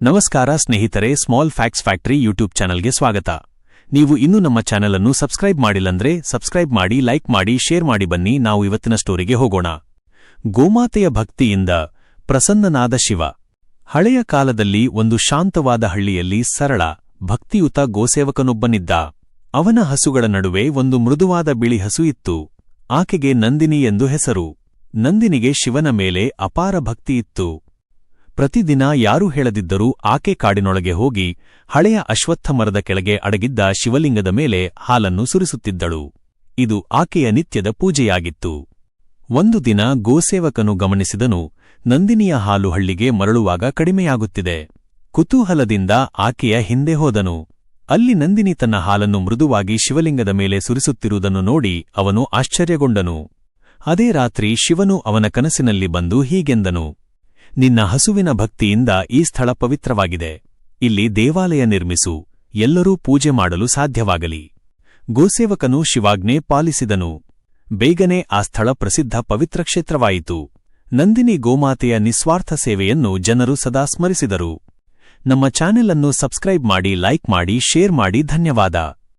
ನಮಸ್ಕಾರ ಸ್ನೇಹಿತರೆ, small facts factory YouTube ಚಾನಲ್ಗೆ ಸ್ವಾಗತ. ನೀವು ಇನ್ನೂ ನಮ್ಮ ಚಾನೆಲ್ ಅನ್ನು ಸಬ್ಸ್ಕ್ರೈಬ್ ಮಾಡಿಲ್ಲಂದ್ರೆ ಸಬ್ಸ್ಕ್ರೈಬ್ ಮಾಡಿ, ಲೈಕ್ ಮಾಡಿ, ಶೇರ್ ಮಾಡಿ. ಬನ್ನಿ ನಾವು ಇವತ್ತಿನ ಸ್ಟೋರಿಗೆ ಹೋಗೋಣ. ಗೋಮಾತೆಯ ಭಕ್ತಿಯಿಂದ ಪ್ರಸನ್ನನಾದ ಶಿವ. ಹಳೆಯ ಕಾಲದಲ್ಲಿ ಒಂದು ಶಾಂತವಾದ ಹಳ್ಳಿಯಲ್ಲಿ ಸರಳ, ಭಕ್ತಿಯುತ ಗೋಸೇವಕನೊಬ್ಬನಿದ್ದ. ಅವನ ಹಸುಗಳ ನಡುವೆ ಒಂದು ಮೃದುವಾದ ಬಿಳಿ ಹಸು ಇತ್ತು. ಆಕೆಗೆ ನಂದಿನಿ ಎಂದು ಹೆಸರು. ನಂದಿನಿಗೆ ಶಿವನ ಮೇಲೆ ಅಪಾರ ಭಕ್ತಿಯಿತ್ತು. ಪ್ರತಿದಿನ ಯಾರೂ ಹೇಳದಿದ್ದರೂ ಆಕೆ ಕಾಡಿನೊಳಗೆ ಹೋಗಿ ಹಳೆಯ ಅಶ್ವತ್ಥ ಮರದ ಕೆಳಗೆ ಅಡಗಿದ್ದ ಶಿವಲಿಂಗದ ಮೇಲೆ ಹಾಲನ್ನು ಸುರಿಸುತ್ತಿದ್ದಳು. ಇದು ಆಕೆಯ ನಿತ್ಯದ ಪೂಜೆಯಾಗಿತ್ತು. ಒಂದು ದಿನ ಗೋಸೇವಕನು ಗಮನಿಸಿದನು, ನಂದಿನಿಯ ಹಾಲು ಹಳ್ಳಿಗೆ ಮರಳುವಾಗ ಕಡಿಮೆಯಾಗುತ್ತಿದೆ. ಕುತೂಹಲದಿಂದ ಆಕೆಯ ಹಿಂದೆ ಹೋದನು. ಅಲ್ಲಿ ನಂದಿನಿ ತನ್ನ ಹಾಲನ್ನು ಮೃದುವಾಗಿ ಶಿವಲಿಂಗದ ಮೇಲೆ ಸುರಿಸುತ್ತಿರುವುದನ್ನು ನೋಡಿ ಅವನು ಆಶ್ಚರ್ಯಗೊಂಡನು. ಅದೇ ರಾತ್ರಿ ಶಿವನು ಅವನ ಕನಸಿನಲ್ಲಿ ಬಂದು ಹೀಗೆಂದನು, ನಿನ್ನ ಹಸುವಿನ ಭಕ್ತಿಯಿಂದ ಈ ಸ್ಥಳ ಪವಿತ್ರವಾಗಿದೆ. ಇಲ್ಲಿ ದೇವಾಲಯ ನಿರ್ಮಿಸು, ಎಲ್ಲರೂ ಪೂಜೆ ಮಾಡಲು ಸಾಧ್ಯವಾಗಲಿ. ಗೋಸೇವಕನು ಶಿವಾಜ್ಞೆ ಪಾಲಿಸಿದನು. ಬೇಗನೆ ಆ ಸ್ಥಳ ಪ್ರಸಿದ್ಧ ಪವಿತ್ರ ಕ್ಷೇತ್ರವಾಯಿತು. ನಂದಿನಿ ಗೋಮಾತೆಯ ನಿಸ್ವಾರ್ಥ ಸೇವೆಯನ್ನು ಜನರು ಸದಾ ಸ್ಮರಿಸಿದರು. ನಮ್ಮ ಚಾನೆಲ್ ಅನ್ನು ಸಬ್ಸ್ಕ್ರೈಬ್ ಮಾಡಿ, ಲೈಕ್ ಮಾಡಿ, ಶೇರ್ ಮಾಡಿ. ಧನ್ಯವಾದ.